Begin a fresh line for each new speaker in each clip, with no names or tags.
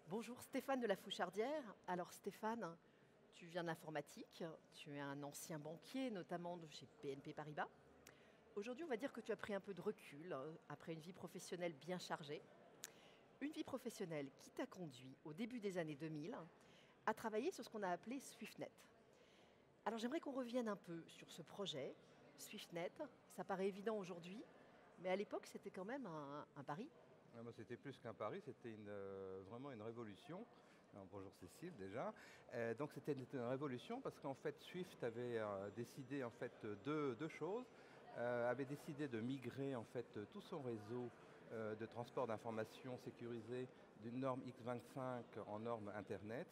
Bonjour Stéphane de la Fouchardière. Alors Stéphane, tu viens de l'informatique, tu es un ancien banquier, notamment de chez BNP Paribas. Aujourd'hui, on va dire que tu as pris un peu de recul après une vie professionnelle bien chargée. Une vie professionnelle qui t'a conduit au début des années 2000 à travailler sur ce qu'on a appelé SwiftNet. Alors j'aimerais qu'on revienne un peu sur ce projet, SwiftNet. Ça paraît évident aujourd'hui, mais à l'époque, c'était quand même un pari.
Ah, moi, c'était plus qu'un pari, c'était vraiment une révolution. Alors, bonjour Cécile déjà. Donc c'était une révolution parce qu'en fait Swift avait décidé en fait deux choses. Avait décidé de migrer en fait tout son réseau de transport d'informations sécurisé d'une norme X25 en norme Internet.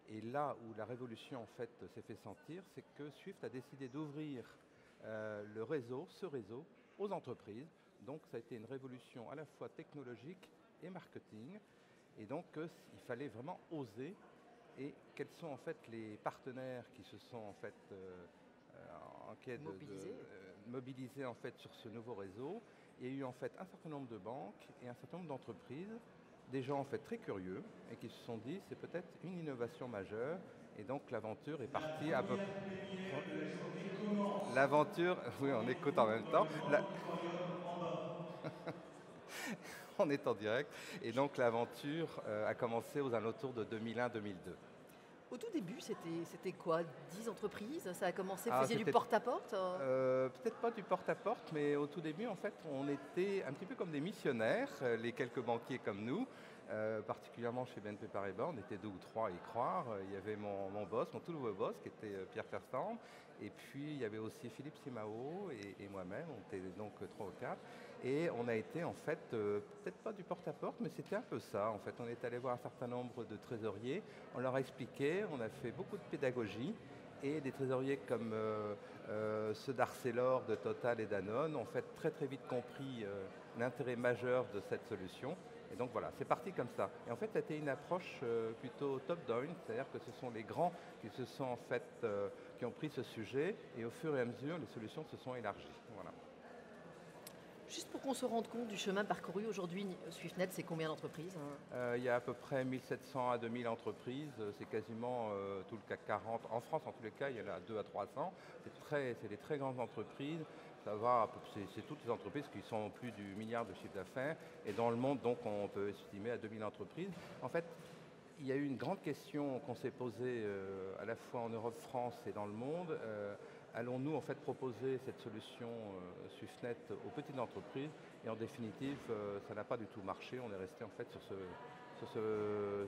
Et là où la révolution en fait s'est fait sentir, c'est que Swift a décidé d'ouvrir ce réseau aux entreprises. Donc ça a été une révolution à la fois technologique et marketing. Et donc il fallait vraiment oser. Et quels sont en fait les partenaires qui se sont en fait en quête
Mobilisé.
mobilisés en fait sur ce nouveau réseau. Il y a eu en fait un certain nombre de banques et un certain nombre d'entreprises, des gens en fait très curieux et qui se sont dit c'est peut-être une innovation majeure. Et donc l'aventure est partie à peu près. L'aventure, oui, on écoute en même temps. On est en direct. Et donc l'aventure a commencé aux alentours de 2001-2002.
Au tout début, c'était quoi? 10 entreprises? Ça a commencé, vous
Ah,
faisiez du
c'était
porte-à-porte?
peut-être pas du porte-à-porte, mais au tout début, en fait, on était un petit peu comme des missionnaires, les quelques banquiers comme nous, particulièrement chez BNP Paribas. On était deux ou trois à y croire. Il y avait mon boss, mon tout nouveau boss, qui était Pierre Ferstam. Et puis, il y avait aussi Philippe Simao et moi-même. On était donc trois ou quatre. Et on a été, en fait, peut-être pas du porte-à-porte, mais c'était un peu ça. En fait, on est allé voir un certain nombre de trésoriers. On leur a expliqué, on a fait beaucoup de pédagogie. Et des trésoriers comme ceux d'Arcelor, de Total et Danone ont fait très très vite compris l'intérêt majeur de cette solution. Et donc voilà, c'est parti comme ça. Et en fait, c'était une approche plutôt top-down, c'est-à-dire que ce sont les grands qui se sont en fait, qui ont pris ce sujet, et au fur et à mesure, les solutions se sont élargies. Voilà.
Juste pour qu'on se rende compte du chemin parcouru, aujourd'hui, SwiftNet, c'est combien d'entreprises, hein?
Il y a à peu près 1700 à 2000 entreprises, c'est quasiment tout le CAC 40. En France, en tous les cas, il y en a 2 à 300. C'est des très grandes entreprises. Ça va, c'est toutes les entreprises qui sont plus du milliard de chiffre d'affaires. Et dans le monde, donc, on peut estimer à 2000 entreprises. En fait, il y a eu une grande question qu'on s'est posée à la fois en Europe, France et dans le monde. Allons-nous en fait proposer cette solution SwiftNet aux petites entreprises? Et en définitive, ça n'a pas du tout marché. On est resté en fait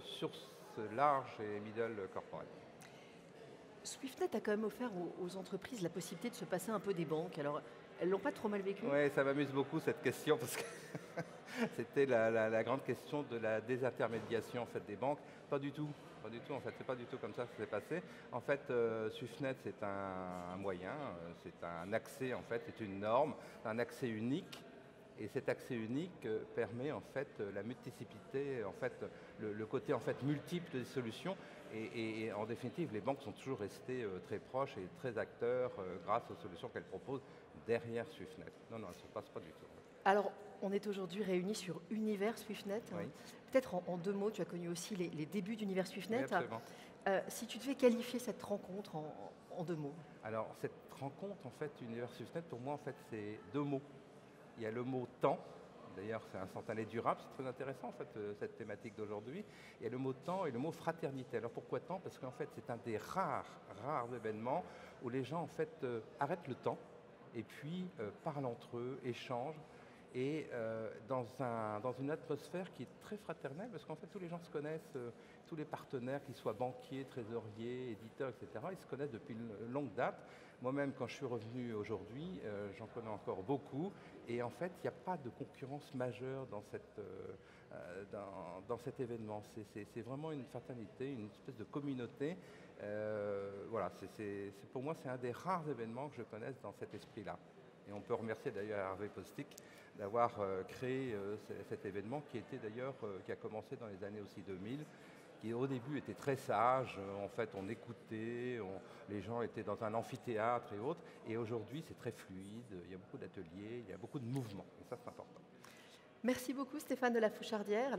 sur ce large et middle corporate.
SwiftNet a quand même offert aux entreprises la possibilité de se passer un peu des banques. Alors, elles l'ont pas trop mal vécu?
Oui, ça m'amuse beaucoup cette question parce que c'était la grande question de la désintermédiation en fait, des banques. Pas du tout. Pas du tout, en fait, c'est pas du tout comme ça que ça s'est passé. En fait, SwiftNet, c'est un moyen, c'est un accès, en fait, c'est une norme, un accès unique. Et cet accès unique permet en fait la multiplicité, en fait, le côté en fait multiple des solutions. Et en définitive, les banques sont toujours restées très proches et très acteurs grâce aux solutions qu'elles proposent derrière SwiftNet. Non, non, ça ne se passe pas du tout.
Alors, on est aujourd'hui réunis sur Univers SwiftNet.
Oui,
Peut-être en deux mots, tu as connu aussi les débuts d'Univers
oui,
SwiftNet.
absolument.
Si tu devais qualifier cette rencontre en deux mots.
Alors, cette rencontre, en fait, Univers SwiftNet, pour moi, en fait, c'est deux mots. Il y a le mot temps. D'ailleurs, c'est instantané durable, c'est très intéressant en fait, cette thématique d'aujourd'hui. Il y a le mot temps et le mot fraternité. Alors pourquoi temps? Parce qu'en fait, c'est un des rares événements où les gens en fait arrêtent le temps et puis parlent entre eux, échangent et dans une atmosphère qui est très fraternelle parce qu'en fait tous les gens se connaissent, tous les partenaires, qu'ils soient banquiers, trésoriers, éditeurs, etc., ils se connaissent depuis une longue date. Moi-même, quand je suis revenu aujourd'hui, j'en connais encore beaucoup et en fait, il n'y a pas de concurrence majeure dans cet événement. C'est vraiment une fraternité, une espèce de communauté. Voilà, pour moi, c'est un des rares événements que je connaisse dans cet esprit-là. Et on peut remercier d'ailleurs Hervé Postic d'avoir créé cet événement qui était d'ailleurs, qui a commencé dans les années aussi 2000, qui au début était très sage, en fait on écoutait, les gens étaient dans un amphithéâtre et autres, et aujourd'hui c'est très fluide, il y a beaucoup d'ateliers, il y a beaucoup de mouvements, et ça c'est important.
Merci beaucoup Stéphane de la Fouchardière.